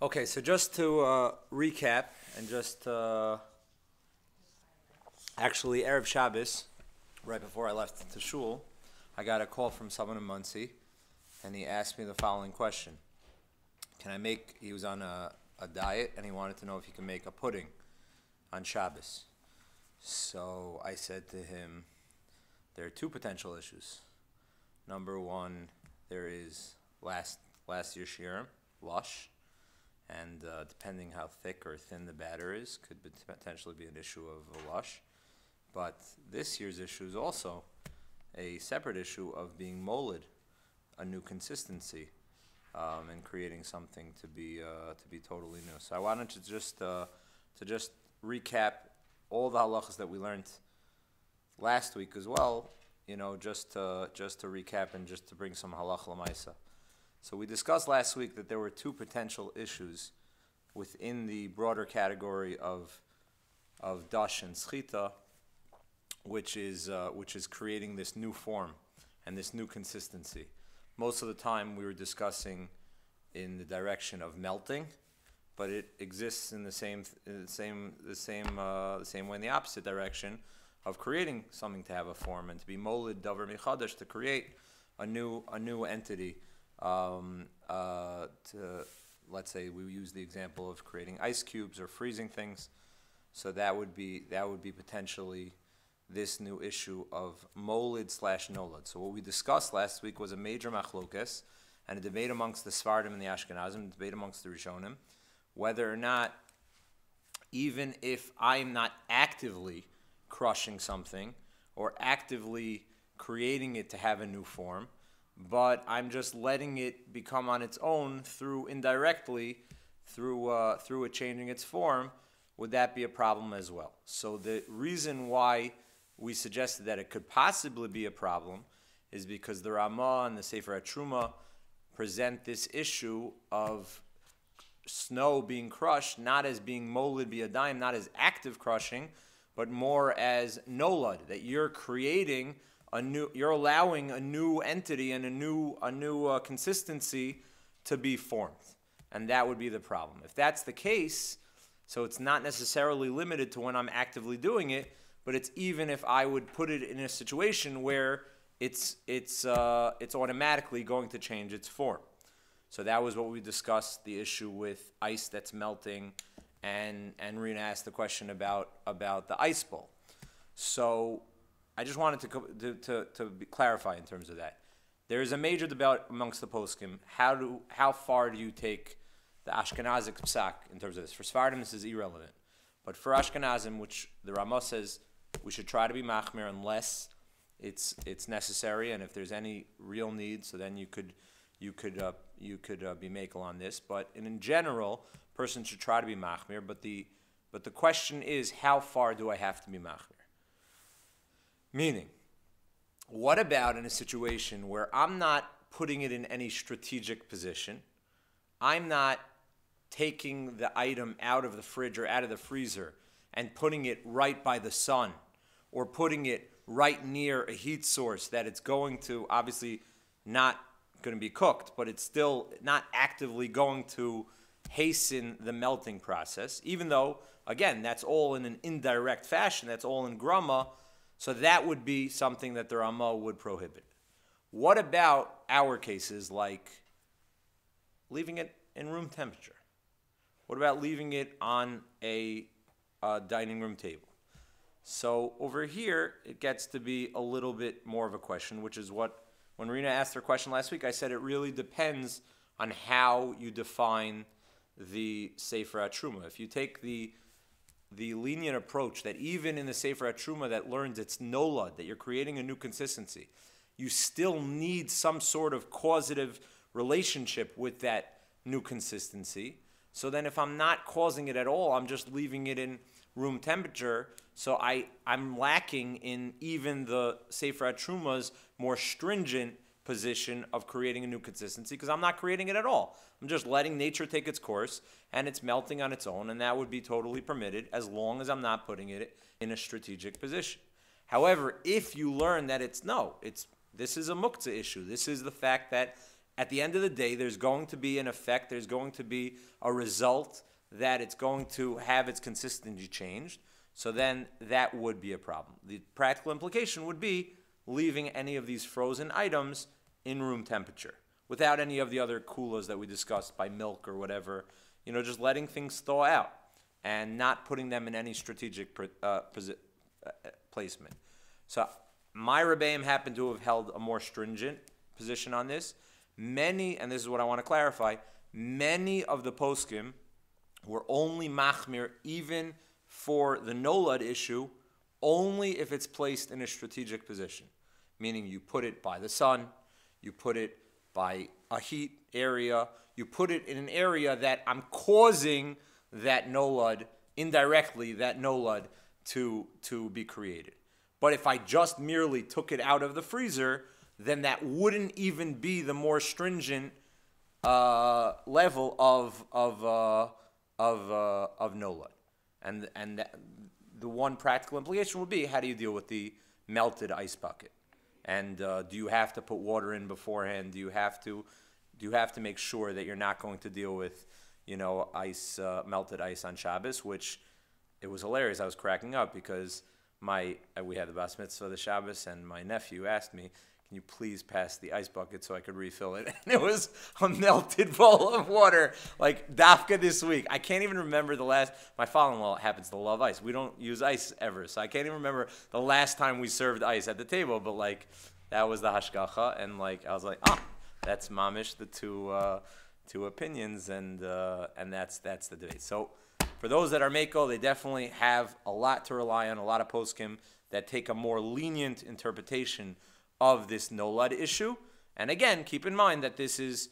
Okay, so just to recap and just actually Erev Shabbos, right before I left to shul, I got a call from someone in Muncie, and he asked me the following question: he was on a diet, and he wanted to know if he can make a pudding on Shabbos. So I said to him, there are two potential issues. Number one, there is last year's Shiur, lush. And depending how thick or thin the batter is, could potentially be an issue of a lush. But this year's issue is also a separate issue of being molded, a new consistency, and creating something to be totally new. So I wanted to just recap all the halachas that we learned last week as well. Just to recap and just to bring some halach l'maisa. So we discussed last week that there were two potential issues within the broader category of dash and schita, which is creating this new form and this new consistency. Most of the time we were discussing in the direction of melting, but it exists in the same way in the opposite direction of creating something to have a form and to be molid davar michadash, to create a new entity. Let's say we use the example of creating ice cubes or freezing things, so that would be potentially this new issue of molid / nolad. So what we discussed last week was a major machlokes and a debate amongst the Sfardim and the Ashkenazim, a debate amongst the Rishonim, whether or not, even if I'm not actively crushing something or actively creating it to have a new form, but I'm just letting it become on its own through it changing its form, would that be a problem as well? So the reason why we suggested that it could possibly be a problem is because the Ramah and the Sefer HaTruma present this issue of snow being crushed not as being molid biyadayim, not as active crushing, but more as nolad, that you're allowing a new entity and a new consistency to be formed, and that would be the problem. If that's the case, so it's not necessarily limited to when I'm actively doing it, but it's even if I would put it in a situation where it's automatically going to change its form. So that was what we discussed, the issue with ice that's melting, and Rena asked the question about the ice bowl. So I just wanted to clarify in terms of that. There is a major debate amongst the poskim. How far do you take the Ashkenazic psak in terms of this? For Sfardim, this is irrelevant. But for Ashkenazim, which the Ramah says we should try to be machmir unless it's necessary, and if there's any real need, so then you could be makel on this. But in general, person should try to be machmir. But the question is, how far do I have to be machmir? Meaning, what about in a situation where I'm not putting it in any strategic position? I'm not taking the item out of the fridge or out of the freezer and putting it right by the sun, or putting it right near a heat source that it's going to, obviously not going to be cooked, but it's still not actively going to hasten the melting process, even though, again, that's all in an indirect fashion, that's all in grama. So that would be something that the Ramah would prohibit. What about our cases, like leaving it in room temperature? What about leaving it on a dining room table? So over here, it gets to be a little bit more of a question, which is what, when Rena asked her question last week, I said it really depends on how you define the Sefer HaTruma. If you take the lenient approach that even in the Sefer HaTruma that learns it's nolad, that you're creating a new consistency, you still need some sort of causative relationship with that new consistency. So then if I'm not causing it at all, I'm just leaving it in room temperature, so I'm lacking in even the Sefer HaTruma's more stringent position of creating a new consistency, because I'm not creating it at all. I'm just letting nature take its course, and it's melting on its own, and that would be totally permitted as long as I'm not putting it in a strategic position. However, if you learn that this is a muktzah issue, this is the fact that at the end of the day, there's going to be an effect, there's going to be a result that it's going to have its consistency changed. So then that would be a problem. The practical implication would be leaving any of these frozen items in room temperature without any of the other coolers that we discussed by milk or whatever. Just letting things thaw out and not putting them in any strategic placement. So my Rebbeim happen to have held a more stringent position on this. Many, and this is what I want to clarify, many of the poskim were only machmir even for the nolad issue, only if it's placed in a strategic position. Meaning you put it by the sun, you put it by a heat area, you put it in an area that I'm causing that nolad, indirectly, that nolad to be created. But if I just merely took it out of the freezer, then that wouldn't even be the more stringent level of nolad. And the one practical implication would be, how do you deal with the melted ice bucket? And do you have to put water in beforehand? Do you have to make sure that you're not going to deal with, ice, melted ice on Shabbos? Which it was hilarious. I was cracking up because we had the bas mitzvah the Shabbos, and my nephew asked me, "Can you please pass the ice bucket so I could refill it?" And it was a melted bowl of water, like dafka this week. I can't even remember the last. My father-in-law happens to love ice. We don't use ice ever, so I can't even remember the last time we served ice at the table. But that was the hashgacha, and I was like, that's mamish, the two opinions, and that's the debate. So for those that are meko, they definitely have a lot to rely on, a lot of poskim that take a more lenient interpretation of this nolad issue. And again, keep in mind that this is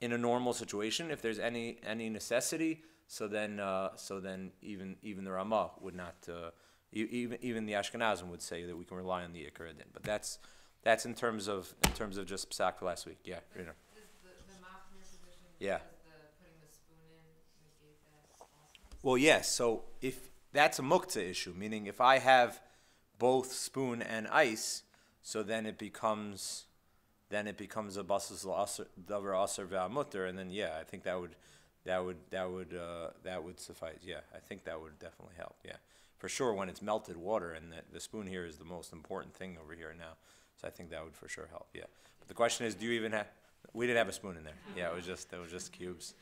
in a normal situation. If there's any necessity, so then even the Ramah would not, even the Ashkenazim would say that we can rely on the Ikar Adin. But that's in terms of just psak last week. Yeah, Is the machmir position? Yeah. Putting the spoon in negate that also? Well, yes. So if that's a muktzah issue, meaning if I have both spoon and ice, so then it becomes a basis davar aser ve'amutter, and then I think that would suffice. Yeah, I think that would definitely help. Yeah, for sure when it's melted water, and the spoon here is the most important thing over here now. So I think that would for sure help. Yeah, but the question is, do you even have? We didn't have a spoon in there. Yeah, it was just cubes.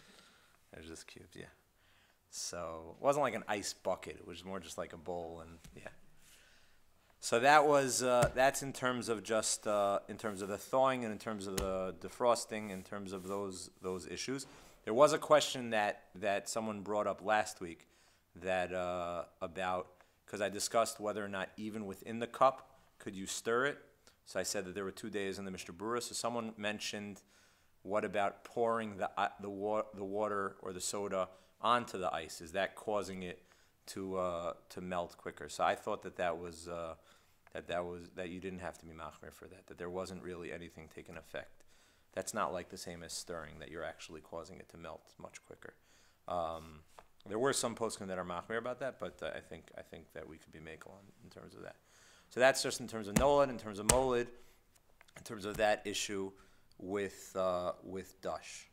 It was just cubes. Yeah, so it wasn't like an ice bucket. It was more just like a bowl, and yeah. So that's in terms of just in terms of the thawing and in terms of the defrosting, in terms of those issues. There was a question that someone brought up last week that about, because I discussed whether or not even within the cup could you stir it. So I said that there were 2 days in the Mishnah Berurah. So someone mentioned, what about pouring the water or the soda onto the ice? Is that causing it to melt quicker? So I thought that you didn't have to be machmir for that. That there wasn't really anything taking effect. That's not like the same as stirring. That you're actually causing it to melt much quicker. There were some poskim that are machmir about that, but I think that we could be makel in terms of that. So that's just in terms of nolad, in terms of molid, in terms of that issue with dash.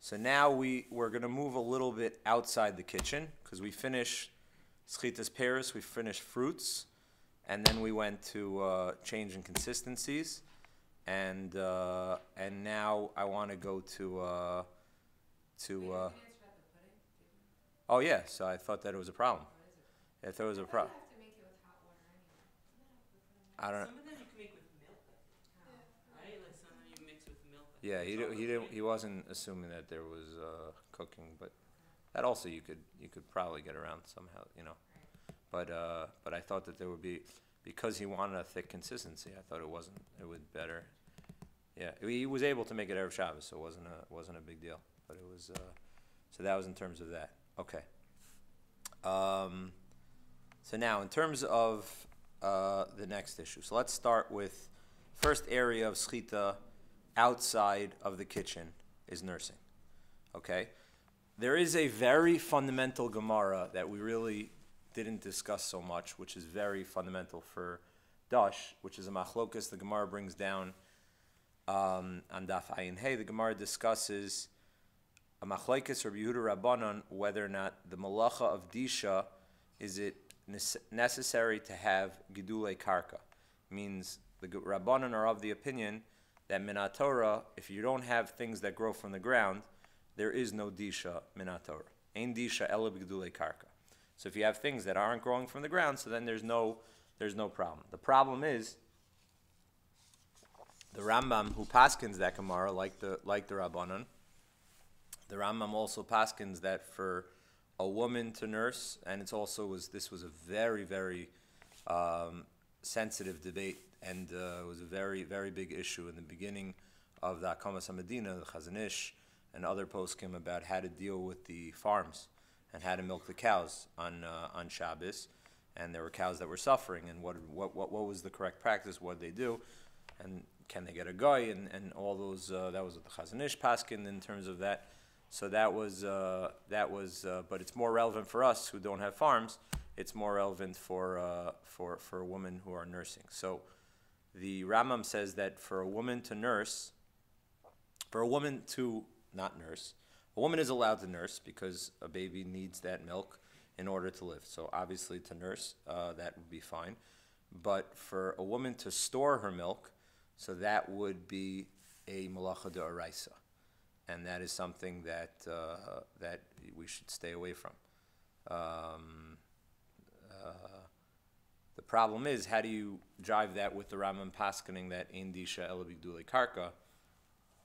So now we're going to move a little bit outside the kitchen because we finished schitas pears, we finished fruits, and then we went to changing consistencies, and now I want to go to. Oh yeah, so I thought that it was a problem. I thought it was a problem. I don't know. Some of them you can make with milk, right? Like some of them you mix with milk. Yeah, he wasn't assuming that there was cooking, but that also you could probably get around somehow, But I thought that there would be, because he wanted a thick consistency. I thought it would better. Yeah, he was able to make it Erev Shabbos, so it wasn't a big deal. But it was so that was in terms of that. Okay. So now in terms of the next issue. So let's start with first area of schita outside of the kitchen is nursing. Okay? There is a very fundamental Gemara that we really didn't discuss so much, which is very fundamental for dash, which is a machlokas the Gemara brings down On Daf Ayin Hey, the Gemara discusses a machlokes Rabbi Yehuda Rabbanon whether or not the malacha of disha, is it necessary to have gedulei karka? Means the Rabbanon are of the opinion that minat Torah, if you don't have things that grow from the ground, there is no disha minat Torah. Ein disha ela b'gedulei karka. So if you have things that aren't growing from the ground, so then there's no problem. The problem is the Rambam who paskins that Gemara like the Rabbanon. The Rambam also paskins that for a woman to nurse, and this was a very, very sensitive debate, and it was a very, very big issue in the beginning of the Akamas HaMedina, the Chazon Ish, and other poskim about how to deal with the farms and how to milk the cows on Shabbos, and there were cows that were suffering, and what was the correct practice, what did they do, and can they get a guy, and all those, that was what the Chazon Ish paskin in terms of that. So that was, but it's more relevant for us who don't have farms. It's more relevant for women who are nursing. So the Rambam says that for a woman to nurse, for a woman to not nurse, a woman is allowed to nurse because a baby needs that milk in order to live. So obviously to nurse, that would be fine. But for a woman to store her milk, so that would be a malacha d'oraisa. And that is something that that we should stay away from. The problem is, how do you drive that with the Rambam paskening that ein disha ela b'gedulei karka?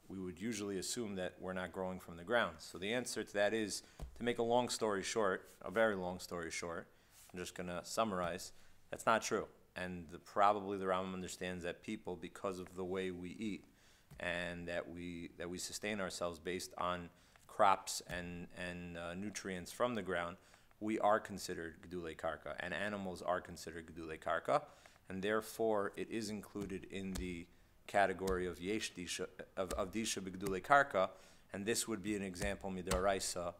We would usually assume that we're not growing from the ground. So the answer to that is, to make a long story short, a very long story short, I'm just going to summarize, that's not true. And probably the Rambam understands that people, because of the way we eat, and that we sustain ourselves based on crops and nutrients from the ground, we are considered gedulei karka, and animals are considered gedulei karka, and therefore it is included in the category of yesh disha, of disha b'gedulei karka, and this would be an example midaraisa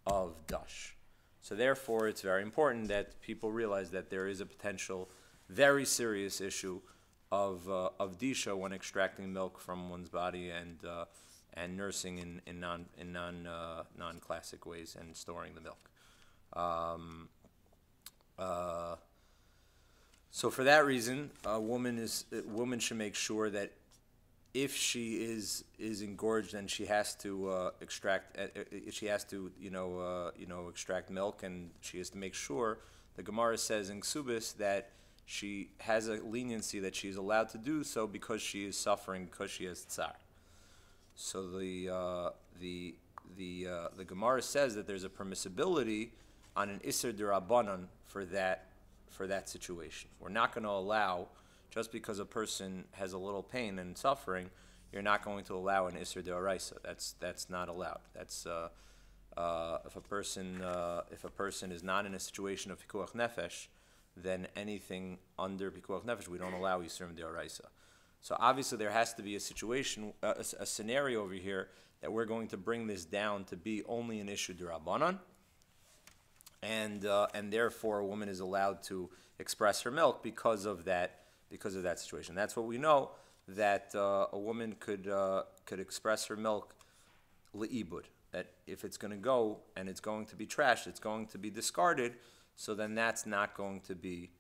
of dash. So therefore, it's very important that people realize that there is a potential very serious issue of disha when extracting milk from one's body and nursing in non-classic ways and storing the milk. So for that reason, a woman should make sure that if she is engorged and she has to extract milk, and she has to make sure, the Gemara says in Ksubis that she has a leniency that she's allowed to do so because she is suffering, because she has tsar. So the Gemara says that there's a permissibility on an iser d'Rabbanan for that situation. We're not going to allow, just because a person has a little pain and suffering, you're not going to allow an iser d'oraisa. That's not allowed. That's if a person is not in a situation of pikuach nefesh, then anything under pikuach nefesh, we don't allow Yisurim deoraisa. So obviously there has to be a situation, a scenario over here that we're going to bring this down to be only an issue d'Rabbanan, and therefore a woman is allowed to express her milk because of that situation. That's what we know, that a woman could express her milk le'ibud, that if it's going to go and it's going to be trashed, it's going to be discarded. So then that's not going to be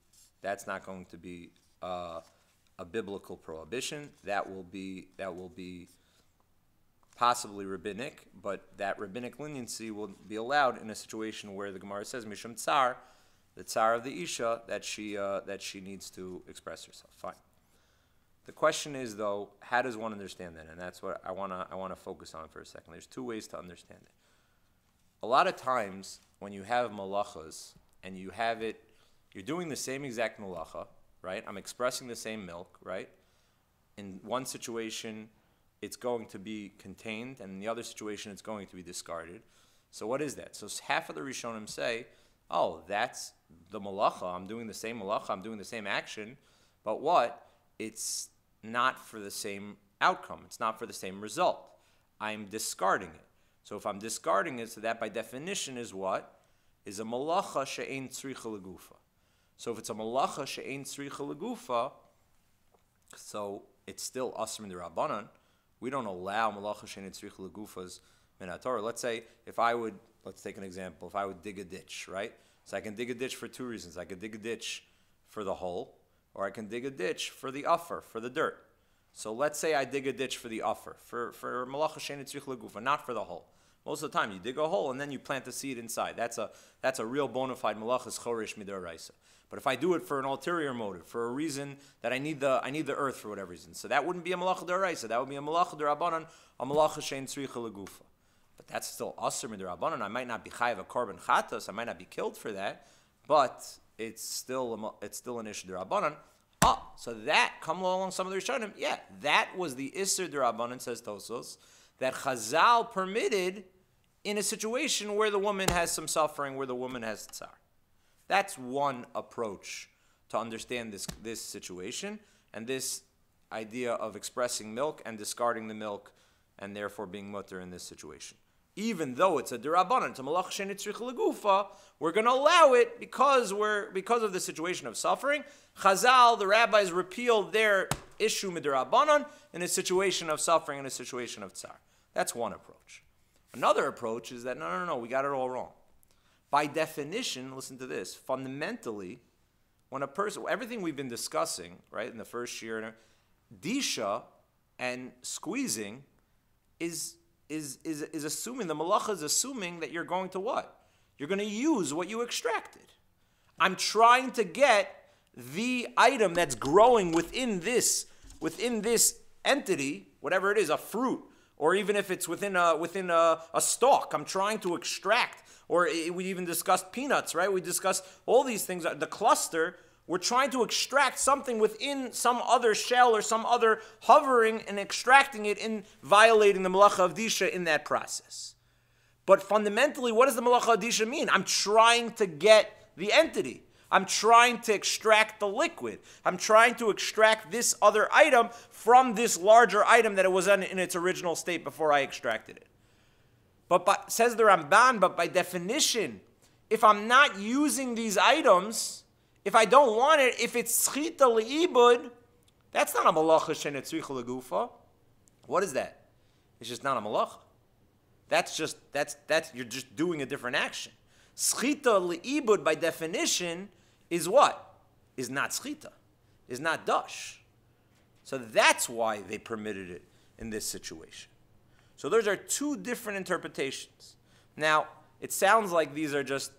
a biblical prohibition. That will be possibly rabbinic, but that rabbinic leniency will be allowed in a situation where the Gemara says mishum tsar, the tsar of the isha, that she needs to express herself. Fine. The question is, though, how does one understand that? And that's what I wanna focus on for a second. There's two ways to understand it. A lot of times when you have malachas, and you're doing the same exact malacha, right? I'm expressing the same milk, right? In one situation, it's going to be contained, and in the other situation, it's going to be discarded. So what is that? So half of the Rishonim say, oh, that's the malacha. I'm doing the same malacha. I'm doing the same action, but what? It's not for the same outcome. It's not for the same result. I'm discarding it. So if I'm discarding it, so that by definition is what? Is a malacha she'ein tzricha legufa. So if it's a malacha she'ein tzricha legufa, so it's still asr min d'Rabbanan, we don't allow malacha she'ein tzricha legufas min haTorah. Let's say let's take an example. If I would dig a ditch, right? So I can dig a ditch for two reasons. I could dig a ditch for the hole, or I can dig a ditch for the uffer, for the dirt. So let's say I dig a ditch for the uffer, for malacha she'ein tzricha legufa, not for the hole. Most of the time, you dig a hole and then you plant the seed inside. That's a real bona fide malachas choresh midaraisa. But if I do it for an ulterior motive, for a reason that I need the earth for whatever reason, so that wouldn't be a malacha deraisa. That would be a malacha derabanan, a malacha she'ein tzricha legufa. But that's still aser midarabanan. I might not be chayav a korban chatas. I might not be killed for that, but it's still an issue derabanan. So that come along some of the Rishonim. Yeah, that was the Isser derabanan, says Tosos, that Chazal permitted in a situation where the woman has some suffering, where the woman has tsar. That's one approach to understand this situation and this idea of expressing milk and discarding the milk and therefore being mutter in this situation. Even though it's a derabanan, it's a malach she'ein tzricha legufa, we're going to allow it because of the situation of suffering. Chazal, the rabbis, repealed their issue midirabanan in a situation of suffering, in a situation of tsar. That's one approach. Another approach is that no, we got it all wrong. By definition, listen to this. Fundamentally, when a person, everything we've been discussing, right, in the first year, disha and squeezing is assuming, the malacha is assuming that you're going to what? You're going to use what you extracted. I'm trying to get the item that's growing within this entity, whatever it is, a fruit, or even if it's within a stalk, I'm trying to extract. Or we even discussed peanuts, right? We discussed all these things. The cluster, we're trying to extract something within some other shell or some other hovering and extracting it and violating the malacha of disha in that process. But fundamentally, what does the malacha of disha mean? I'm trying to get the entity. I'm trying to extract the liquid. I'm trying to extract this other item from this larger item that it was in its original state before I extracted it. But says the Ramban, but by definition, if I'm not using these items, if I don't want it, if it's schita le'ibud, that's not a malacha she'ein tzricha legufa. What is that? It's just not a malacha. That's you're just doing a different action. Schita le'ibud by definition is what? Is not schita, is not dash. So that's why they permitted it in this situation. So those are two different interpretations. Now, it sounds like these are just,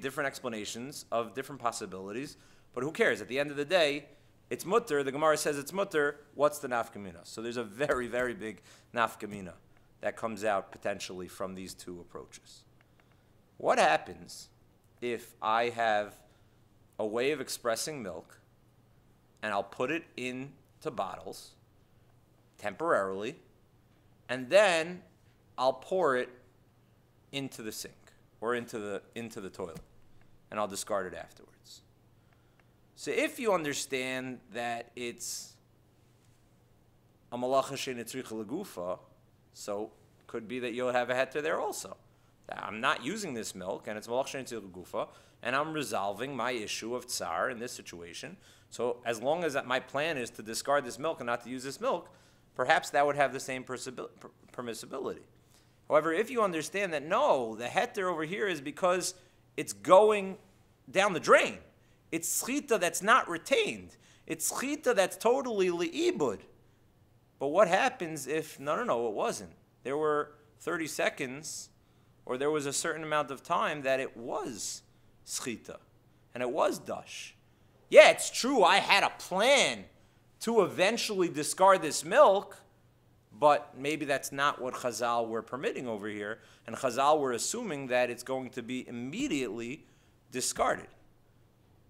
different explanations of different possibilities, but who cares? At the end of the day, it's mutter. The Gemara says it's mutter. What's the nafkamina? So there's a very, very big nafkamina that comes out potentially from these two approaches. What happens if I have a way of expressing milk and I'll put it into bottles temporarily, and then I'll pour it into the sink or into the toilet, and I'll discard it afterwards. So if you understand that it's a malacha she'ein tzricha legufa, so could be that you'll have a heter there also. I'm not using this milk, and it's malacha she'ein tzricha legufa, and I'm resolving my issue of tsar in this situation. So as long as my plan is to discard this milk and not to use this milk, perhaps that would have the same permissibility. However, if you understand that, no, the heter over here is because it's going down the drain. It's schita that's not retained. It's schita that's totally li'ibud. But what happens if, no, it wasn't. There were 30 seconds, or there was a certain amount of time that it was schita, and it was dash. Yeah, it's true, I had a plan to eventually discard this milk, but maybe that's not what Chazal were permitting over here, and Chazal were assuming that it's going to be immediately discarded.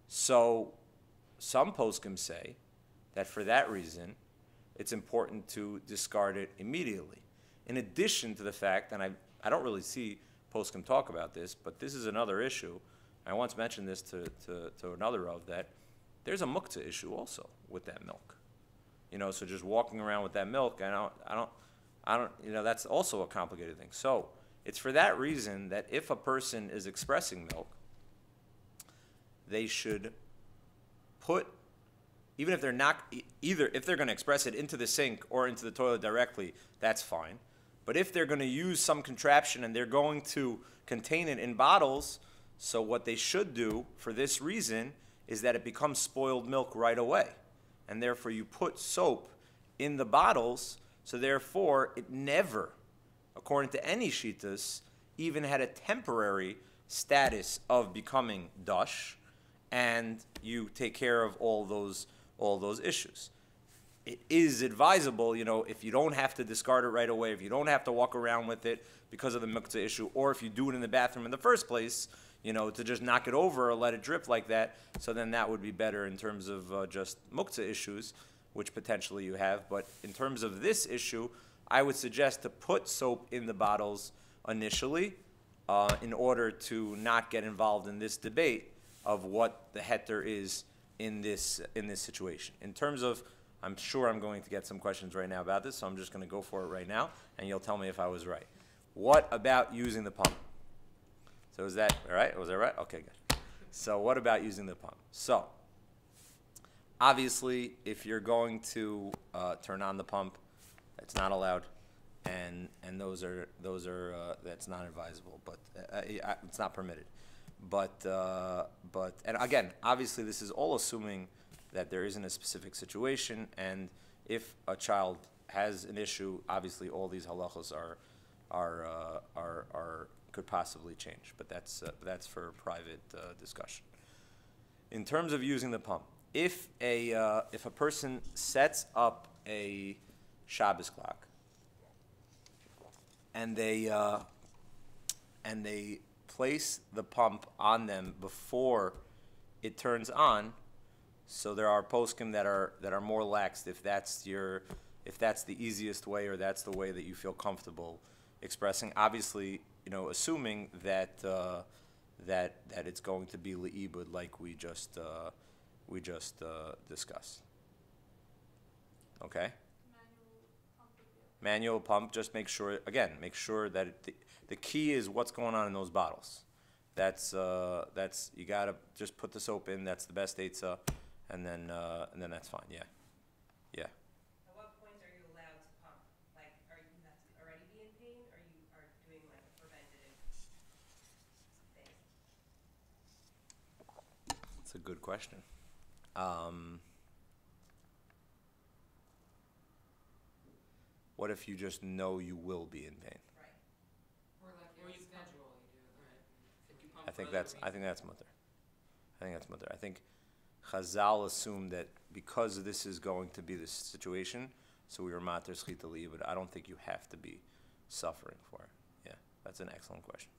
So some poskim say that for that reason, it's important to discard it immediately. In addition to the fact, and I don't really see poskim talk about this, but this is another issue. I once mentioned this to another Rav, that there's a muktzah issue also with that milk. So just walking around with that milk, I don't, that's also a complicated thing. So it's for that reason that if a person is expressing milk, they should put even if they're not, either if they're going to express it into the sink or into the toilet directly, that's fine. But if they're going to use some contraption and they're going to contain it in bottles, so what they should do for this reason is that it becomes spoiled milk right away. And therefore you put soap in the bottles, so therefore it never, according to any shitas, even had a temporary status of becoming dush, and you take care of all those issues. It is advisable, if you don't have to discard it right away, if you don't have to walk around with it because of the muktzah issue, or if you do it in the bathroom in the first place, to just knock it over or let it drip like that, so then that would be better in terms of just muktzah issues, which potentially you have. But in terms of this issue, I would suggest to put soap in the bottles initially in order to not get involved in this debate of what the heter is in this situation. In terms of, I'm sure I'm going to get some questions right now about this, so I'm just going to go for it right now, and you'll tell me if I was right. What about using the pump? So is that all right? Was that right? Okay, good. So what about using the pump? So obviously, if you're going to turn on the pump, that's not allowed, and those are that's not advisable, but it's not permitted. But and again, obviously, this is all assuming that there isn't a specific situation, and if a child has an issue, obviously all these halachos are could possibly change, but that's for private discussion. In terms of using the pump, if a person sets up a Shabbos clock and they place the pump on them before it turns on, so there are poskim that are more lax if that's the easiest way, or that's the way that you feel comfortable expressing. Obviously, assuming that that it's going to be le'ibud like we just discussed. Okay. Manual pump. Just make sure that the key is what's going on in those bottles. That's you gotta just put the soap in. That's the best eitzah, and then that's fine. Yeah. At what point are you allowed to pump? Like, are you have to already be in pain, or you are doing like a preventative thing? That's a good question. What if you just know you will be in pain? Right. Or like Or your you pump. schedule, you do it. Right. If you pump I think for other that's reasons. mutter. I think Chazal assumed that because this is going to be the situation, so we were mater schita li, but I don't think you have to be suffering for it. Yeah, that's an excellent question.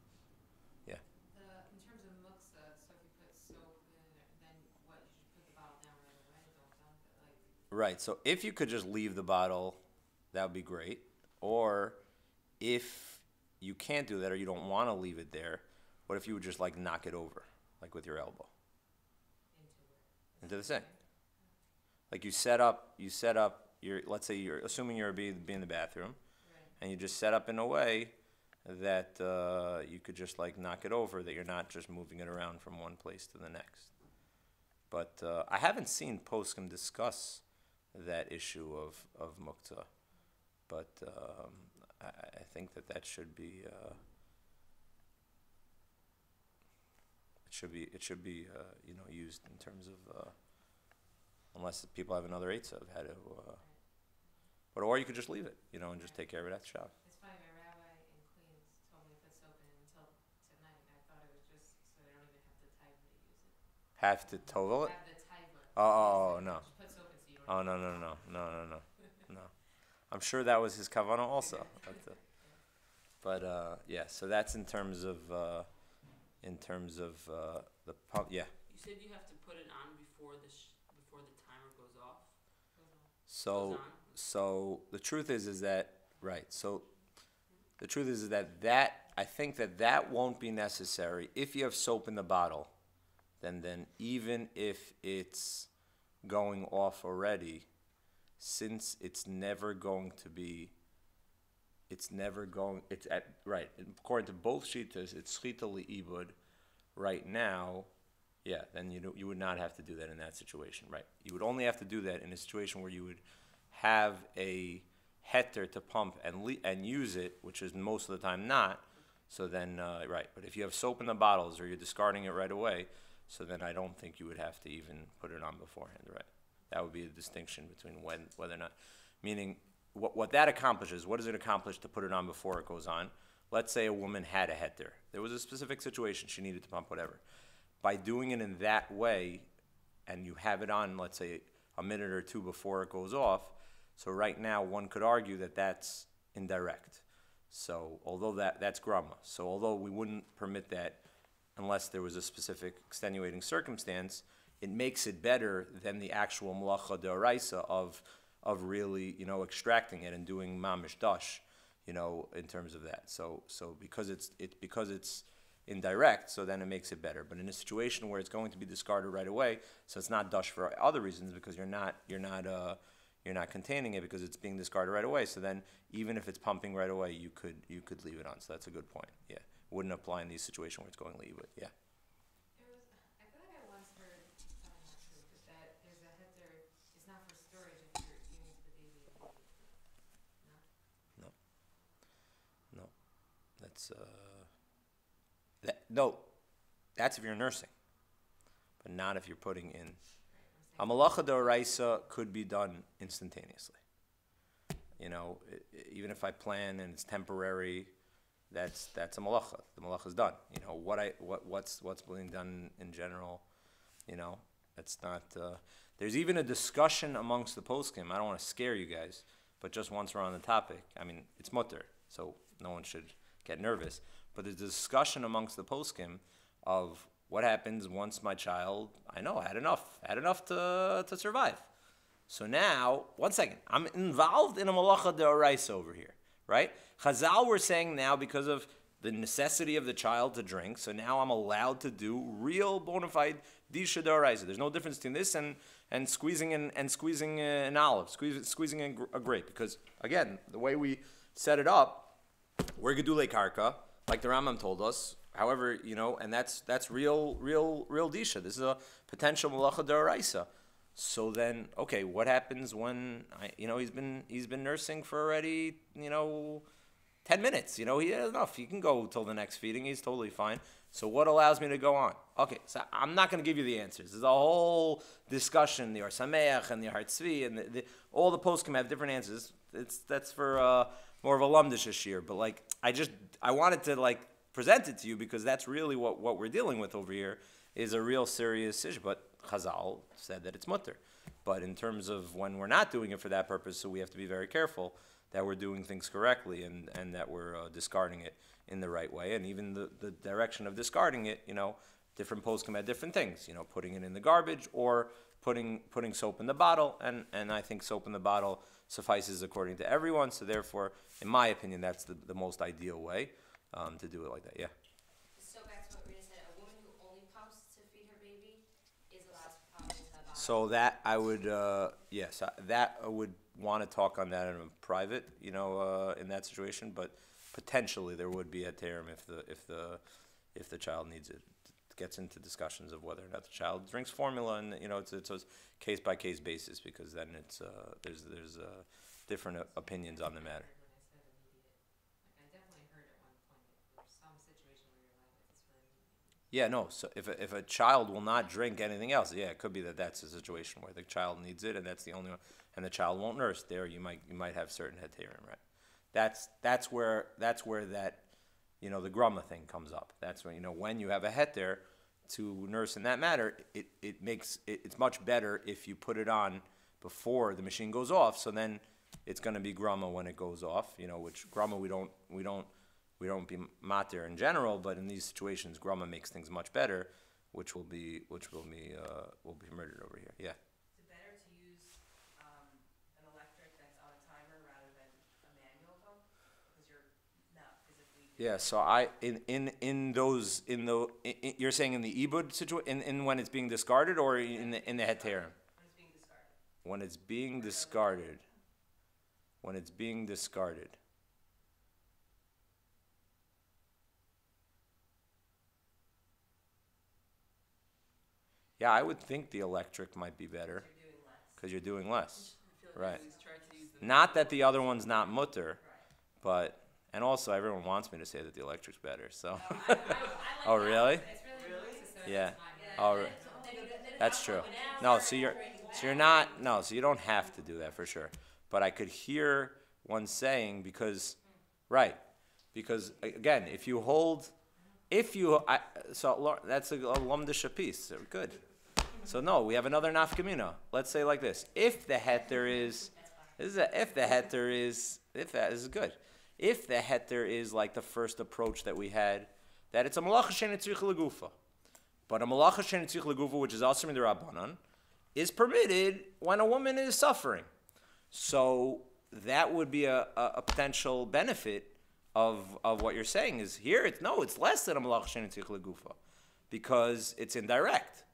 Yeah. In terms of muksa, so if you put soap in, then what, you should put the bottle down right away, don't dump it, like. Right. So if you could just leave the bottle, that would be great. Or if you can't do that, or you don't want to leave it there, what if you would just like knock it over, like with your elbow, into the sink? Like you set up your, let's say you're assuming you're be in the bathroom, Right. and you just set up in a way that you could just like knock it over, that you're not just moving it around from one place to the next. But I haven't seen poskim discuss that issue of muktzah, but I think that should be it should be used in terms of unless people have another eitzah of how to. But or you could just leave it, and just take care of it at the shop. It's funny, my rabbi in Queens told me to put soap in until tonight. I thought it was just so they don't even have the taiva to use it. Have to tovel it? Have the taiva. Oh, no. Just put soap in so you Oh don't no. I'm sure that was his kavanah also. But yeah. So that's in terms of the pump. Yeah. You said you have to put it on before before the timer goes off. So Goes on. so the truth is that right. So the truth is that I think that won't be necessary if you have soap in the bottle. Then even if it's going off already, since it's right, according to both shitas, it's schita li'ibud right now, Yeah, then you would not have to do that in that situation, right? You would only have to do that in a situation where you would have a heter to pump and use it, which is most of the time not. So then, right. But if you have soap in the bottles or you're discarding it right away, so then I don't think you would have to even put it on beforehand, right? That would be the distinction between whether or not, meaning what that accomplishes. What does it accomplish to put it on before it goes on? Let's say a woman had a heter. There was a specific situation she needed to pump whatever. By doing it in that way, and you have it on, let's say, a minute or two before it goes off, so right now one could argue that that's indirect. So although that's grama. So although we wouldn't permit that unless there was a specific extenuating circumstance, it makes it better than the actual malacha deoraisa of really, extracting it and doing mamish dash, in terms of that. So because it's indirect, so then it makes it better. But in a situation where it's going to be discarded right away, so it's not dash for other reasons because you're not containing it because it's being discarded right away. So then even if it's pumping right away, you could leave it on. So that's a good point. Yeah, wouldn't apply in these situations where it's going leave it. Yeah. I feel like I once heard, probably not true, but that there's a heter, it's not for storage if you're giving it to the baby. No? No, that's no, that's if you're nursing, but not if you're putting in. A malacha d'oraisa could be done instantaneously. Even if I plan and it's temporary, that's a malacha. The malacha is done. What's being done in general, that's not. There's even a discussion amongst the poskim. I don't want to scare you guys, but just once we're on the topic, I mean, it's mutter, so no one should get nervous. But there's a discussion amongst the poskim of what happens once my child, had enough to survive. So now, 1 second, I'm involved in a malacha deoraisa over here, right? Chazal were saying now because of the necessity of the child to drink, so now I'm allowed to do real bona fide disha deoraisa. There's no difference between this and squeezing an olive, squeezing in a grape, because again, the way we set it up, we're gedulei karka, like the Rambam told us. However, and that's real disha. This is a potential malacha deoraisa. So then, okay, what happens when he's been nursing for already 10 minutes? He has enough. He can go till the next feeding. He's totally fine. So what allows me to go on? Okay, so I'm not going to give you the answers. There's a whole discussion, the Or Sameach and the Har Tzvi, and all the poskim have different answers. That's for more of a lumdish shiur. But I wanted to present it to you because that's really what we're dealing with over here is a real serious issue. But Chazal said that it's mutter. But in terms of when we're not doing it for that purpose, so we have to be very careful that we're doing things correctly and that we're discarding it in the right way. And even the direction of discarding it, different poskim had different things, putting it in the garbage or putting soap in the bottle. And I think soap in the bottle suffices according to everyone. So therefore, in my opinion, that's the most ideal way to do it like that. Yeah. So back to what Rita said, a woman who only pumps to feed her baby is allowed to pump into the bottle. So that I would, that I would want to talk on that in a private, in that situation. But potentially there would be a term if the child needs it. It gets into discussions of whether or not the child drinks formula, and it's a case by case basis because then it's there's different opinions on the matter. When I said immediate, I definitely heard at one point that there's some situation where you're allowed if it's for immediate. Yeah, no. So if a child will not drink anything else, yeah, it could be that's a situation where the child needs it, and that's the only one, and the child won't nurse. There, you might have certain heterim, right? That's where that the grama thing comes up. That's when you have a heter to nurse in that matter, it's much better if you put it on before the machine goes off. So then it's going to be grama when it goes off. Which grama we don't be matir in general, but in these situations, grama makes things much better, which will be murdered over here. Yeah. Is it better to use an electric that's on a timer rather than a manual pump? Yeah. So you're saying in the ibud situation, in when it's being discarded, or in the heterim? When it's being discarded. When it's being discarded. Yeah, I would think the electric might be better You're doing less. because you're doing less. I feel like Right. I always try to use the Not that the other one's not mutter, Right. but and also everyone wants me to say that the electric's better. So, I like oh that. really? It's really nice, so Yeah. it's not- Oh, that's true. No, so you're not. No, so you don't have to do that for sure. But I could hear one saying because, right, because again, if you hold, so that's a lumdisha piece. So good. So no, we have another nafkamina. Let's say like this: if the heter is, if the heter is, if that is good, if the heter is like the first approach that we had, that it's a malacha she'ein tzrich legufa, but a malacha she'ein tzrich legufa, which is also in the Rabbanan, is permitted when a woman is suffering. So that would be a potential benefit of what you're saying is here. It's less than a malacha she'ein tzrich legufa because it's indirect.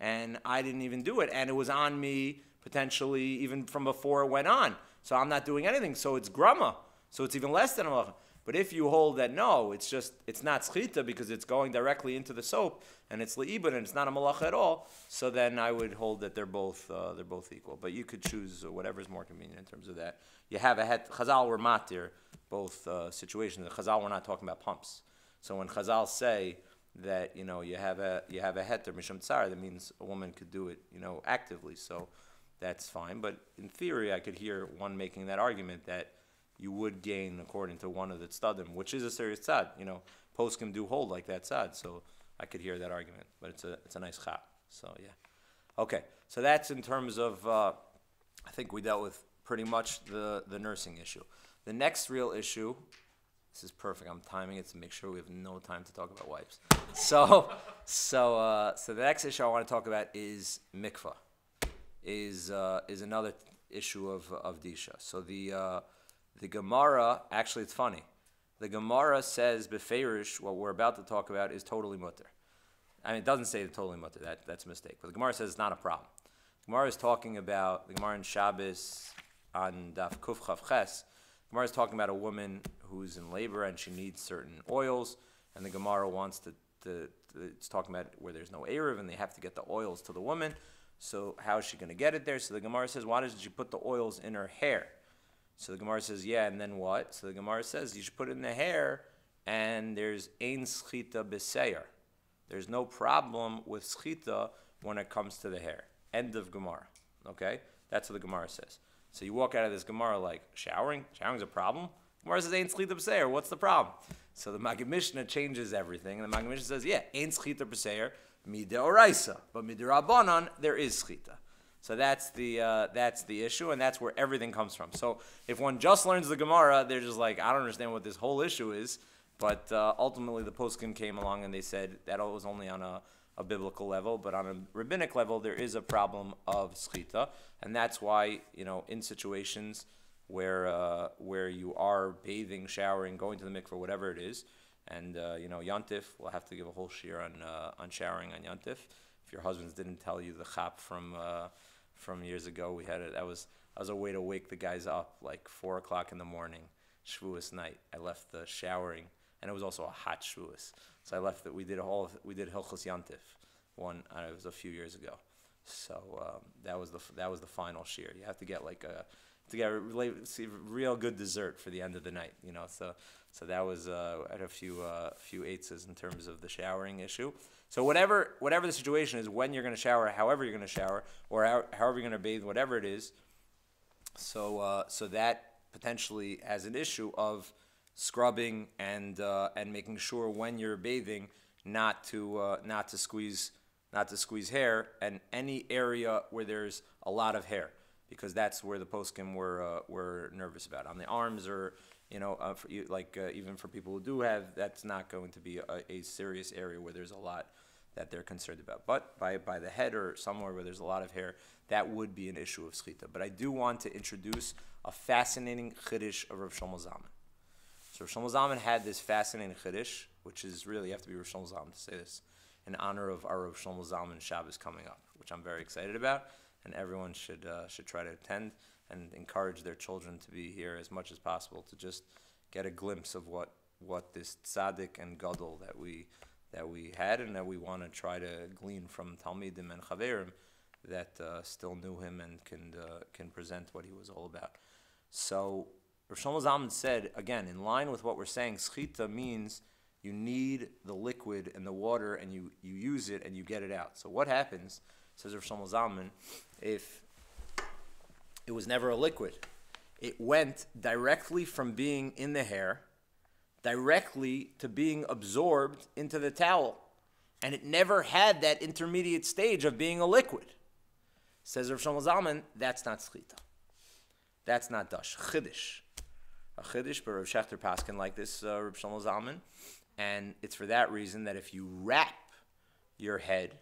And I didn't even do it, and it was on me potentially even from before it went on. So I'm not doing anything. So it's grama. So it's even less than a malacha. But if you hold that no, it's not schita because it's going directly into the soap and it's leibud and it's not a malacha at all. So then I would hold that they're both equal. But you could choose whatever is more convenient in terms of that. You have a het. Chazal were matir both situations. Chazal were not talking about pumps. So when Chazal say that you have a heter mishum tsar, that means a woman could do it actively. So that's fine. But in theory, I could hear one making that argument that you would gain according to one of the tzadim, which is a serious tzad. Poskim do hold like that tzad, so I could hear that argument. But it's a nice chap. So yeah, okay. So that's in terms of I think we dealt with pretty much the nursing issue. The next real issue. This is perfect. I'm timing it to make sure we have no time to talk about wipes. So the next issue I want to talk about is mikvah. Is another issue of disha. So the Gemara, actually it's funny. The Gemara says beferish, what we're about to talk about is totally mutter. I mean, it doesn't say totally mutter. That's a mistake. But the Gemara says it's not a problem. The Gemara is talking about the Gemara in Shabbos on Daf Kuf Chav Ches. The Gemara is talking about a woman who's in labor and she needs certain oils, and the Gemara wants it's talking about where there's no Erev and they have to get the oils to the woman. So how is she going to get it there? So the Gemara says, why doesn't she put the oils in her hair? So the Gemara says, yeah, and then what? So the Gemara says, you should put it in the hair, and there's ein schita b'seir. There's no problem with schita when it comes to the hair. End of Gemara. Okay? That's what the Gemara says. So you walk out of this Gemara like, showering? Showering's a problem? Gemara says, ein schita b'seir. What's the problem? So the Maggid Mishnah changes everything, and the Maggid Mishnah says, yeah, ein schita b'seir, mideh oraisa. But mideh rabbanan, there is schita. So that's the issue, and that's where everything comes from. So if one just learns the Gemara, they're just like, I don't understand what this whole issue is. But ultimately, the poskim came along and they said that it was only on a biblical level, but on a rabbinic level, there is a problem of schita, and that's why in situations where you are bathing, showering, going to the mikveh, whatever it is, and Yantif, we'll have to give a whole shiur on showering on Yantif. If your husbands didn't tell you the chap from years ago, we had it. That was a way to wake the guys up, like 4 o'clock in the morning, Shavuos night. I left the showering, and it was also a hot Shavuos. So I left it. We did Hilchos Yantif. It was a few years ago. So that was the final shiur. You have to get a real good dessert for the end of the night. So that was I had a few eights in terms of the showering issue. So whatever the situation is, when you're going to shower, however you're going to shower, or however you're going to bathe, whatever it is, so that potentially has an issue of scrubbing and making sure when you're bathing not to squeeze hair and any area where there's a lot of hair, because that's where the poskim were nervous about. On the arms or even for people who do have, that's not going to be a serious area where there's a lot that they're concerned about. But by the head or somewhere where there's a lot of hair, that would be an issue of schita. But I do want to introduce a fascinating chiddush of Rav Shlomo Zalman. So Rav Shlomo Zalman had this fascinating chiddush, which is really, you have to be Rav Shlomo Zalman to say this, in honor of our Rav Shlomo Zalman Shabbos coming up, which I'm very excited about, and everyone should try to attend and encourage their children to be here as much as possible to just get a glimpse of what this tzaddik and gadol had and that we want to try to glean from Talmidim and Chaverim that still knew him and can present what he was all about. So Rav Shlomo Zalman said, again, in line with what we're saying, schita means you need the liquid and the water and you use it and you get it out. So what happens, says Rav Shlomo Zalman, if it was never a liquid? It went directly from being in the hair, directly to being absorbed into the towel. And it never had that intermediate stage of being a liquid. Says Rav Shlomo Zalman, that's not schita. That's not dash. Chiddush. A chiddush, but Rav Shechter Paskin like this, Rav Shlomo Zalman. And it's for that reason that if you wrap your head,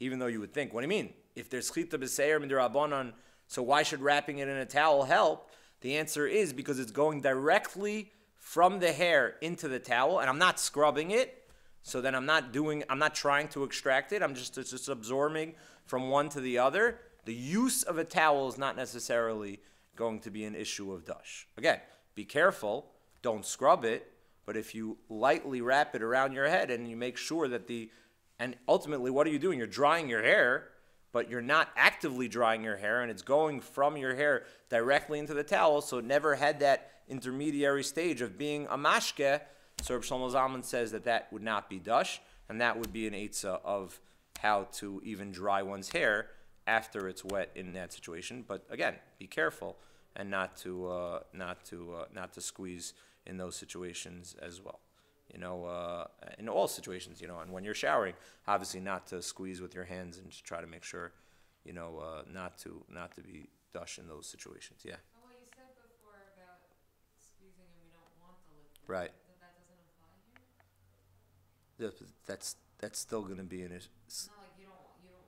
even though you would think, what do you mean? If there's schita b'seir midrabanan, so why should wrapping it in a towel help? The answer is because it's going directly from the hair into the towel, and I'm not scrubbing it, so then I'm not trying to extract it, it's just absorbing from one to the other. The use of a towel is not necessarily going to be an issue of dash. Again, be careful, don't scrub it, but if you lightly wrap it around your head and you make sure that and ultimately what are you doing? You're drying your hair, but you're not actively drying your hair, and it's going from your hair directly into the towel, so it never had that intermediary stage of being a mashke. So Reb Shlomo Zalman says that would not be dash, and that would be an eitzah of how to even dry one's hair after it's wet in that situation. But again, be careful and not to squeeze in those situations as well. In all situations, and when you're showering, obviously not to squeeze with your hands and just try to make sure, not to be dash in those situations. Yeah. Oh, well, you said before about squeezing and we don't want the liquid. Right. That doesn't apply here? That's still going to be an issue. It's not like you don't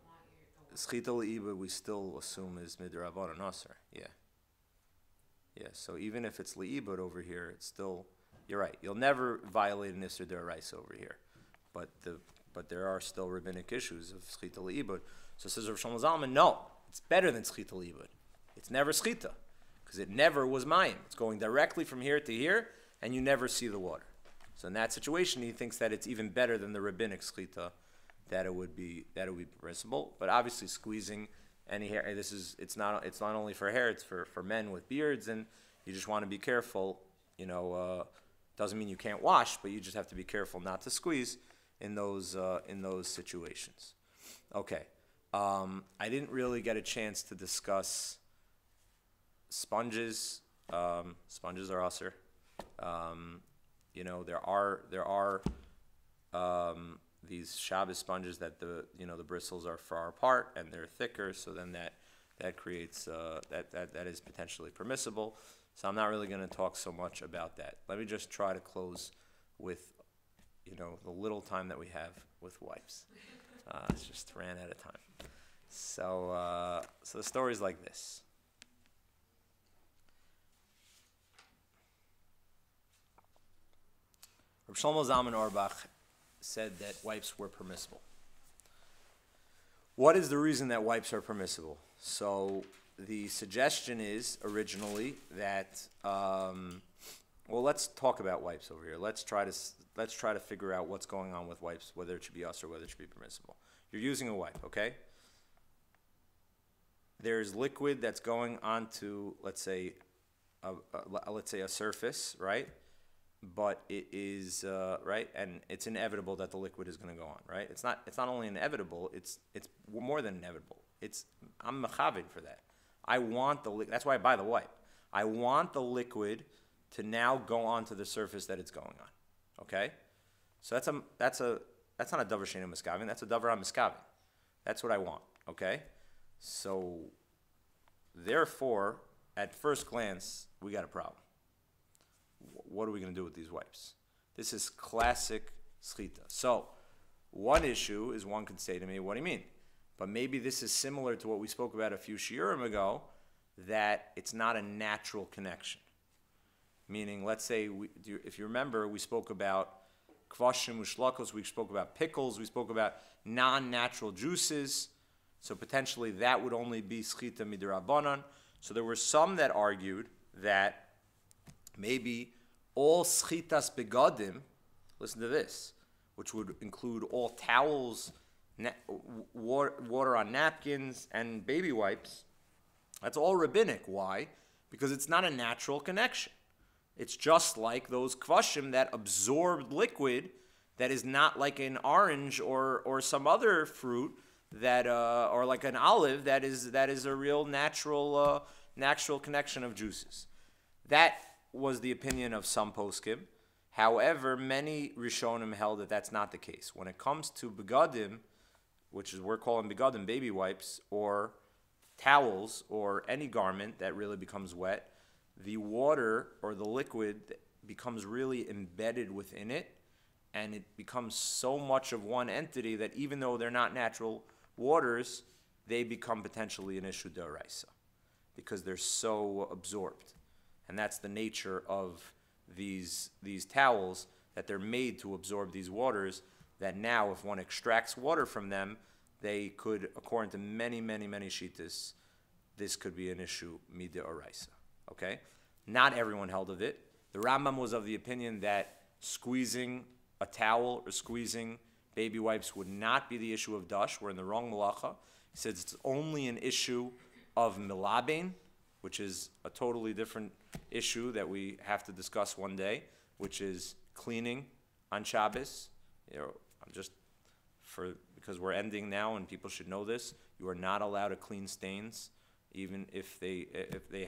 want the Schita le'iba we still assume is midrabanan aser. Yeah. Yeah. So even if it's le'ibud over here, it's still. You're right. You'll never violate an Isser D'Oraisa over here, but there are still rabbinic issues of schita leibud. So says Rav Shlomo Zalman, no, it's better than schita leibud. It's never schita because it never was mayim. It's going directly from here to here, and you never see the water. So in that situation, he thinks that it's even better than the rabbinic schita, that it would be permissible. But obviously, squeezing any hair. It's not only for hair. It's for men with beards, and you just want to be careful. Doesn't mean you can't wash, but you just have to be careful not to squeeze in those situations. Okay, I didn't really get a chance to discuss sponges. Sponges are usher. There are these Shabbos sponges that the bristles are far apart and they're thicker, so then that creates that is potentially permissible. So I'm not really going to talk so much about that. Let me just try to close with, the little time that we have with wipes. It's just ran out of time. So the story's like this. Reb Shlomo Zalman Auerbach said that wipes were permissible. What is the reason that wipes are permissible? So the suggestion is originally that let's talk about wipes over here. Let's try to figure out what's going on with wipes, whether it should be us or whether it should be permissible. You're using a wipe, okay? There's liquid that's going onto, let's say a surface, right? But it is right, and it's inevitable that the liquid is going to go on, right? It's not only inevitable; it's more than inevitable. I'm mechavid for that. I want that's why I buy the wipe. I want the liquid to now go onto the surface that it's going on. Okay? So that's not a davar sheinu miskavin, that's a davar miskavin. That's what I want. Okay? So therefore, at first glance, we got a problem. What are we going to do with these wipes? This is classic schita. So one issue is one could say to me, what do you mean? But maybe this is similar to what we spoke about a few shiurim ago, that it's not a natural connection. Meaning, let's say, if you remember, we spoke about kvashim ushlakos, we spoke about pickles, we spoke about non-natural juices. So potentially that would only be schita midrabanan. So there were some that argued that maybe all schitas begadim, listen to this, which would include all towels, water on napkins, and baby wipes, that's all rabbinic. Why? Because it's not a natural connection. It's just like those kvashim that absorbed liquid that is not like an orange or some other fruit that or like an olive that is a real natural connection of juices. That was the opinion of some poskim. However, many Rishonim held that that's not the case. When it comes to begadim, which is we're calling begadim, baby wipes, or towels, or any garment that really becomes wet, the water or the liquid becomes really embedded within it, and it becomes so much of one entity that even though they're not natural waters, they become potentially an issue d'oraisa because they're so absorbed. And that's the nature of these towels, that they're made to absorb these waters, that now if one extracts water from them, they could, according to many shittas, this could be an issue mid'oraisa. Okay? Not everyone held of it. The Rambam was of the opinion that squeezing a towel or squeezing baby wipes would not be the issue of dash. We're in the wrong malacha. He says it's only an issue of milabein, which is a totally different issue that we have to discuss one day, which is cleaning on Shabbos. Because we're ending now and people should know this, you are not allowed to clean stains, even if they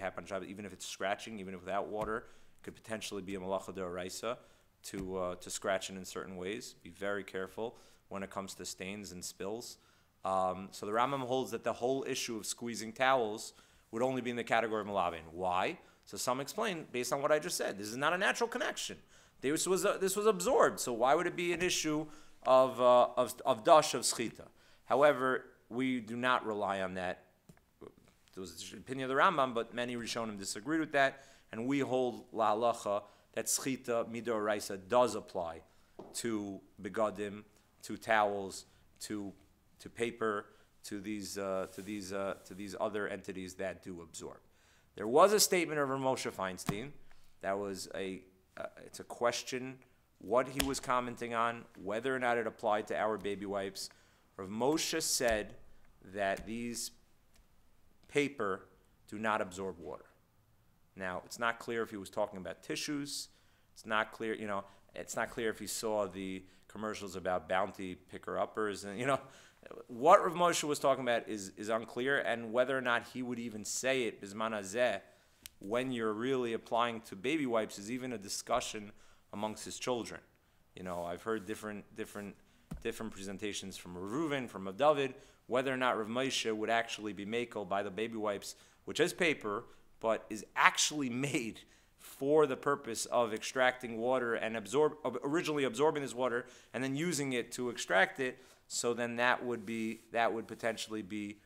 happen on Shabbos, even if it's scratching, even if without water, could potentially be a malacha d'oraisa to scratch it in certain ways. Be very careful when it comes to stains and spills. So the Rambam holds that the whole issue of squeezing towels would only be in the category of malabein. Why? So some explain, based on what I just said, this is not a natural connection. This was absorbed. So why would it be an issue of dash, of schita? However, we do not rely on that. It was the opinion of the Rambam, but many Rishonim disagreed with that, and we hold la halacha that schita midoraisa does apply to begadim, to towels, to paper, to these other entities that do absorb. There was a statement of Rav Moshe Feinstein that was it's a question what he was commenting on, whether or not it applied to our baby wipes. Rav Moshe said that these paper do not absorb water. Now, it's not clear if he was talking about tissues. It's not clear, it's not clear if he saw the commercials about Bounty picker-uppers. And, what Rav Moshe was talking about is unclear, and whether or not he would even say it, bizman hazeh, when you're really applying to baby wipes, is even a discussion amongst his children. I've heard different presentations from Rav Reuven, from Rav David, whether or not Rav Moshe would actually be makel by the baby wipes, which is paper, but is actually made for the purpose of extracting water and originally absorbing this water and then using it to extract it. So then that would potentially be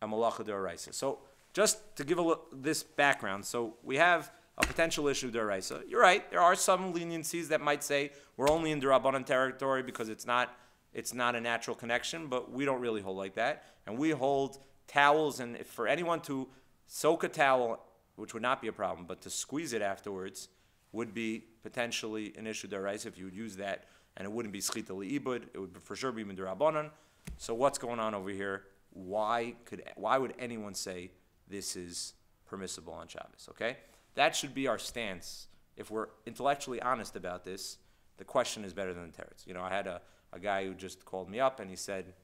a malacha d'oraisa. So just to give this background, so we have a potential issue d'oraisa. You're right. There are some leniencies that might say we're only in d'Rabbanan territory because it's not a natural connection, but we don't really hold like that. And we hold towels, and if for anyone to soak a towel, which would not be a problem, but to squeeze it afterwards would be potentially an issue d'oraisa if you would use that, and it wouldn't be schita li'ibud. It would for sure be d'Rabbanan. So what's going on over here? Why would anyone say this is permissible on Shabbos? Okay, that should be our stance. If we're intellectually honest about this, the question is better than the teretz. I had a guy who just called me up and he said,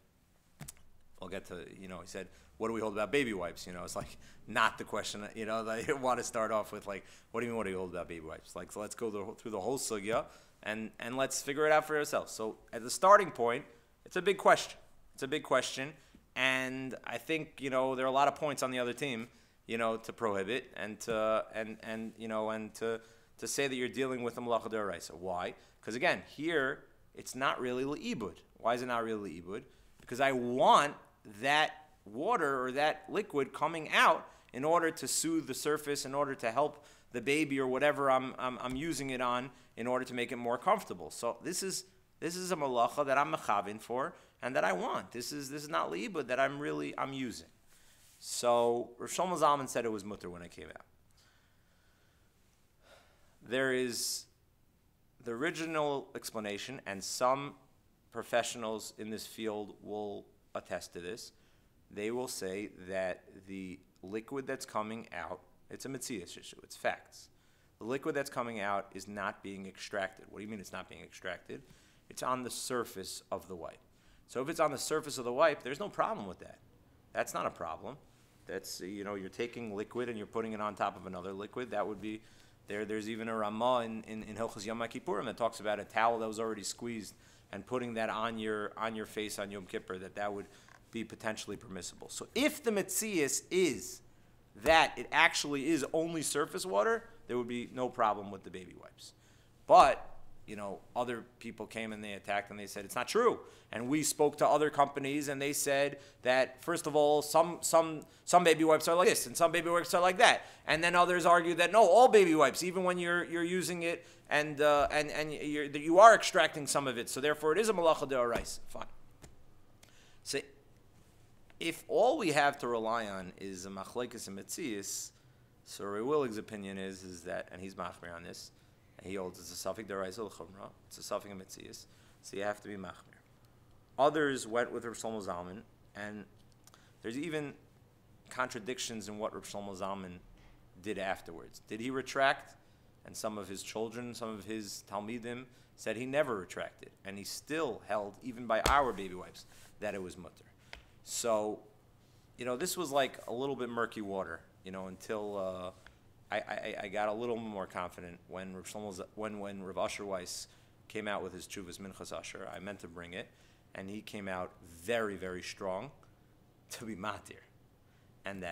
I'll get to, he said, what do we hold about baby wipes? It's like not the question, that I want to start off with, like, what do you mean, what do you hold about baby wipes? Like, so let's go through the whole sugya and let's figure it out for ourselves. So at the starting point, it's a big question. And I think, there are a lot of points on the other team, to prohibit and to say that you're dealing with a malacha d'oraisa. Why? Because again, here, it's not really li'ibud. Why is it not really li'ibud? Because I want that water or that liquid coming out in order to soothe the surface, in order to help the baby or whatever I'm using it on, in order to make it more comfortable. So this is a malacha that I'm mechavin for and that I want. This is not li'ibud that I'm using. So Rav Shlomo Zalman said it was mutter when it came out. There is the original explanation, and some professionals in this field will attest to this. They will say that the liquid that's coming out, it's a metzias issue, it's facts. The liquid that's coming out is not being extracted. What do you mean it's not being extracted? It's on the surface of the wipe. So if it's on the surface of the wipe, there's no problem with that. That's not a problem. That's, you're taking liquid and you're putting it on top of another liquid. That would be, there's even a Ramah in Hilchos Yom Kippurim that talks about a towel that was already squeezed and putting that on your face on Yom Kippur, that would be potentially permissible. So if the metzias is that it actually is only surface water, there would be no problem with the baby wipes. But other people came and they attacked and they said it's not true. And we spoke to other companies and they said that, first of all, some baby wipes are like this and some baby wipes are like that. And then others argued that no, all baby wipes, even when you're using it and you are extracting some of it, so therefore it is a malacha de'oraisa. Fine. So if all we have to rely on is a machlekes and metzias, so Rei Willig's opinion is that, and he's machmir on this, and he holds it's a suffix deraisa l'chumra, it's a suffix metzias, so you have to be machmir. Others went with Rav Shlomo Zalman, and there's even contradictions in what Rav Shlomo Zalman did afterwards. Did he retract? And some of his children, some of his talmidim said he never retracted, and he still held, even by our baby wipes, that it was mutter. So, this was like a little bit murky water, until I got a little more confident when when Rav Asher Weiss came out with his Chuvas Minchas Asher. I meant to bring it, and he came out very, very strong to be matir, and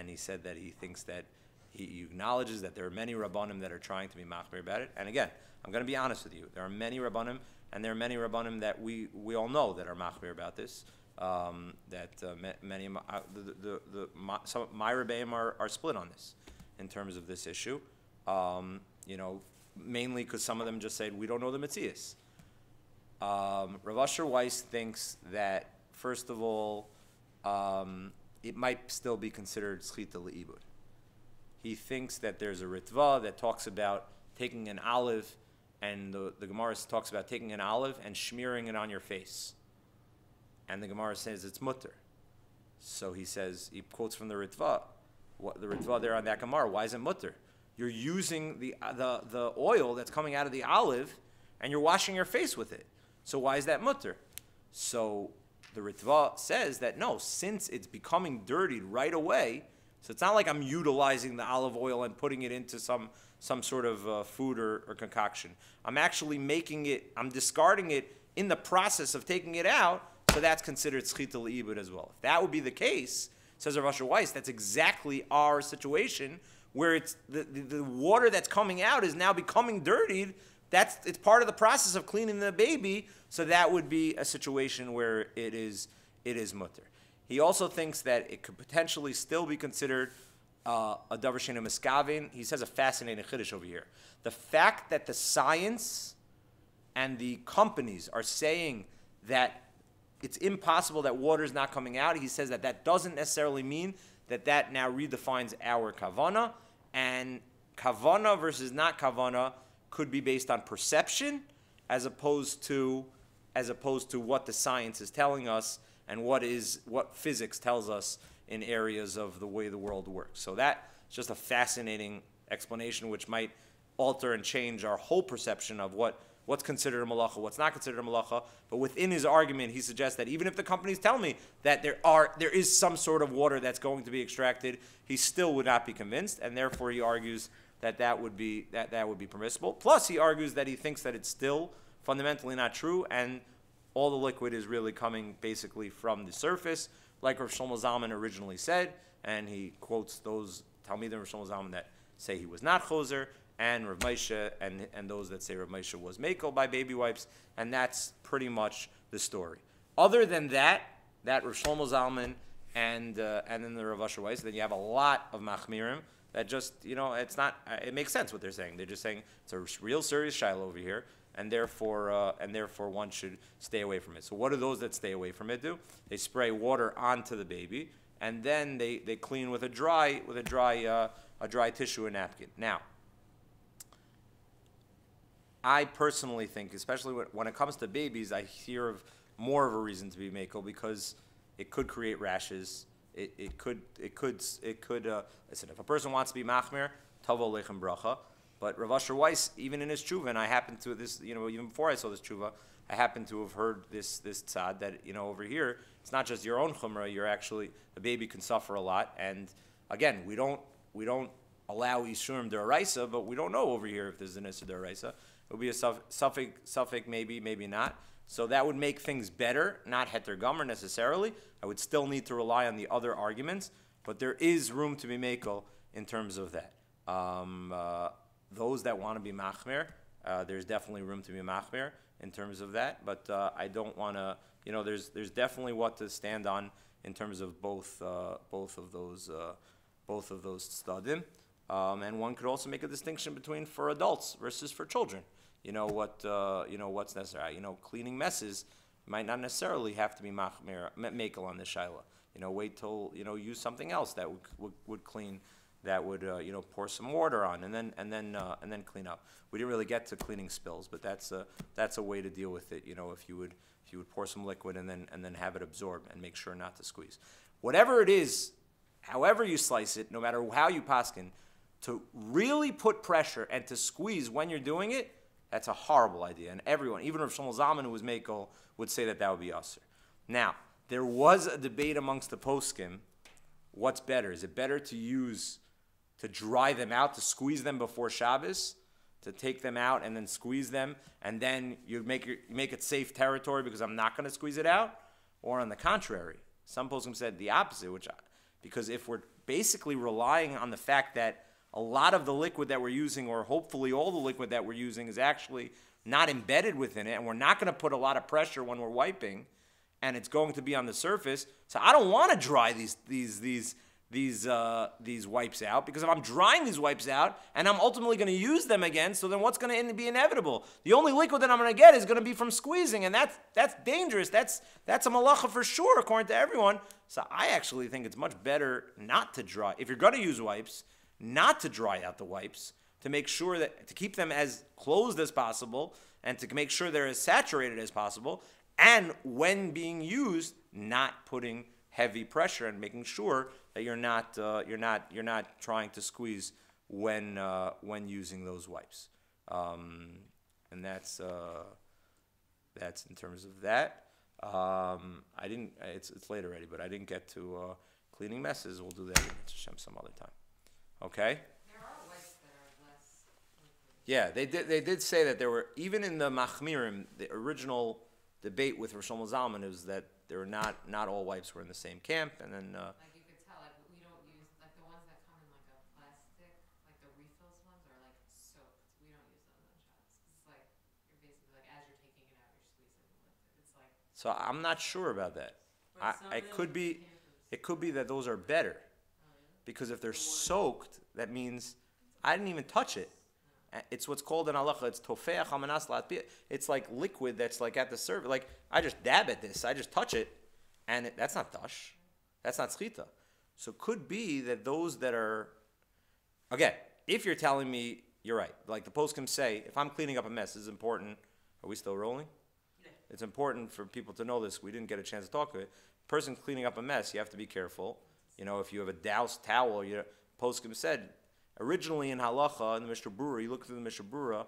he said that he thinks that he acknowledges that there are many rabbanim that are trying to be machmir about it. And again, I'm going to be honest with you. There are many rabbanim, and there are many rabbanim that we all know that are machmir about this. Many of my rebbeim are split on this in terms of this issue. Mainly because some of them just said we don't know the metzias. Rav Asher Weiss thinks that first of all, it might still be considered schita le'ibud. He thinks that there's a ritva that talks about taking an olive, and the Gemara talks about taking an olive and smearing it on your face. And the Gemara says it's mutter. So he quotes from the ritva. What the ritva there on that Gemara? Why is it mutter? You're using the oil that's coming out of the olive, and you're washing your face with it. So why is that mutter? So the ritva says that no, since it's becoming dirtied right away, so it's not like I'm utilizing the olive oil and putting it into some sort of food or concoction. I'm actually I'm discarding it in the process of taking it out, so that's considered schita le'ibud as well. If that would be the case, says Rav Asher Weiss, that's exactly our situation, where it's the water that's coming out is now becoming dirtied. It's part of the process of cleaning the baby, so that would be a situation where it is mutter. He also thinks that it could potentially still be considered a davar she'eino miskavin. He says a fascinating chiddush over here. The fact that the science and the companies are saying that it's impossible that water is not coming out, he says that doesn't necessarily mean that now redefines our kavana, and kavana versus not kavana could be based on perception as opposed to what the science is telling us and what physics tells us in areas of the way the world works. So that's just a fascinating explanation which might alter and change our whole perception of what's considered a malacha, what's not considered a malacha. But within his argument, he suggests that even if the companies tell me that there is some sort of water that's going to be extracted, he still would not be convinced, and therefore he argues that would be permissible. Plus, he argues that he thinks that it's still fundamentally not true, and all the liquid is really coming basically from the surface, like Rav Shlomo Zalman originally said, and he quotes those Talmidim Rav Shlomo Zalman that say he was not choser, and Rav Moshe, and those that say Rav Moshe was mekel by baby wipes, and that's pretty much the story. Other than that Rav Shlomo Zalman and then the Rav Asher Weiss, then you have a lot of machmirim that just, it's not, it makes sense what they're saying. They're just saying it's a real serious shiloh over here, and therefore one should stay away from it. So what do those that stay away from it do? They spray water onto the baby, and then they clean with a dry tissue or napkin. Now, I personally think, especially when it comes to babies, I hear of more of a reason to be makel because it could create rashes. It could listen. If a person wants to be machmir, tavo lechem bracha. But Rav Asher Weiss, even in his tshuva, and I happened to even before I saw this tshuva, I happen to have heard this tzad that over here it's not just your own chumrah. You're actually the baby can suffer a lot, and again we don't allow Yishurim d'oraisa, but we don't know over here if there's an Issa d'oraisa. It would be a suffix maybe not. So that would make things better, not heter gomer necessarily. I would still need to rely on the other arguments, but there is room to be makel in terms of that. Those that want to be machmer, there's definitely room to be machmer in terms of that, but I don't want to, there's definitely what to stand on in terms of both of those stadim. And one could also make a distinction between for adults versus for children. What's necessary. Cleaning messes might not necessarily have to be makel on the shaila. Wait till use something else that would clean. That would pour some water on and then clean up. We didn't really get to cleaning spills, but that's a way to deal with it. If you would pour some liquid and then have it absorb and make sure not to squeeze. Whatever it is, however you slice it, no matter how you paskin, to really put pressure and to squeeze when you're doing it, that's a horrible idea. And everyone, even Rav Shlomo Zalman, who was Mekel, would say that would be usher. Now, there was a debate amongst the poskim. What's better? Is it better to dry them out, to squeeze them before Shabbos, to take them out and then squeeze them, and then you make it safe territory because I'm not going to squeeze it out? Or on the contrary, some poskim said the opposite, because if we're basically relying on the fact that a lot of the liquid that we're using, or hopefully all the liquid that we're using, is actually not embedded within it, and we're not going to put a lot of pressure when we're wiping, and it's going to be on the surface. So I don't want to dry these wipes out, because if I'm drying these wipes out and I'm ultimately going to use them again, so then what's going to be inevitable? The only liquid that I'm going to get is going to be from squeezing, and that's dangerous. That's a malacha for sure, according to everyone. So I actually think it's much better not to dry. If you're going to use wipes, not to dry out the wipes, to make sure to keep them as closed as possible and to make sure they're as saturated as possible, and when being used, not putting heavy pressure and making sure that you're not trying to squeeze when using those wipes, and that's in terms of that. I didn't. It's late already, but I didn't get to cleaning messes. We'll do that in Hashem some other time. Okay. There are wipes that are less liquid. Yeah, they did say that there were, even in the Machmirim, the original debate with Rosh Zalman is that there were not all wipes were in the same camp, and then Like you could tell, like we don't use like the ones that come in like a plastic, like the refills ones are like soaked. We don't use those on shots. It's like you're basically like as you're taking it out, you're squeezing the liquid. It's like so I'm not sure about that. It could be that those are better, because if they're soaked, that means I didn't even touch it. It's what's called in halacha. It's tofeach hamanas latpiyah. It's like liquid that's like at the surface. Like I just dab at this, I just touch it, and that's not dash. That's not schita. So it could be that those that are, again, if you're telling me you're right, like the poskim say, if I'm cleaning up a mess, this is important. Are we still rolling? Yeah. It's important for people to know this. We didn't get a chance to talk to it. Person cleaning up a mess, you have to be careful. If you have a doused towel, poskim said. Originally in halacha, in the Mishnah Berurah, you look through the Mishnah Berurah,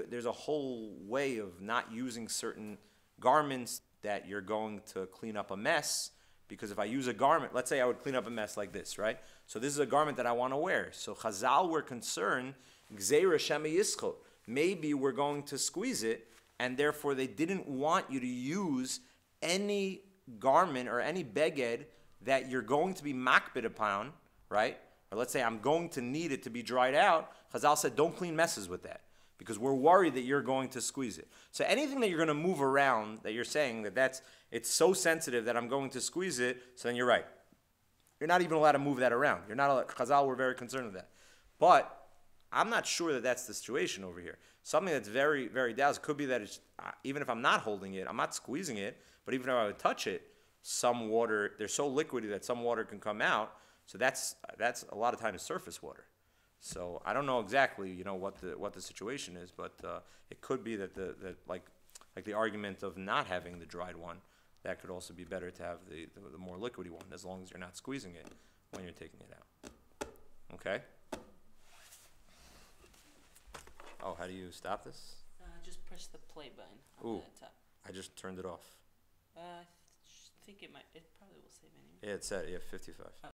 there's a whole way of not using certain garments that you're going to clean up a mess, because if I use a garment, let's say I would clean up a mess like this, right? So this is a garment that I want to wear. So Chazal were concerned, Gzeira Shema Yischot, maybe we're going to squeeze it, and therefore they didn't want you to use any garment or any beged that you're going to be makbid upon, right? Or let's say I'm going to need it to be dried out. Chazal said, don't clean messes with that, because we're worried that you're going to squeeze it. So anything that you're going to move around, that you're saying it's so sensitive that I'm going to squeeze it, so then you're right. You're not even allowed to move that around. You're not allowed. Chazal were very concerned with that. But I'm not sure that that's the situation over here. Something that's very, very doubtful. It could be that it's, even if I'm not holding it, I'm not squeezing it, but even if I would touch it, some water, they're so liquidy that some water can come out. So that's a lot of times surface water. So I don't know exactly, what the situation is, but it could be that like the argument of not having the dried one, that could also be better to have the more liquidy one, as long as you're not squeezing it when you're taking it out. Okay? Oh, how do you stop this? Just press the play button on Ooh. the top. I just turned it off. I think it probably will save anyway. Yeah, it said, 55. Oh.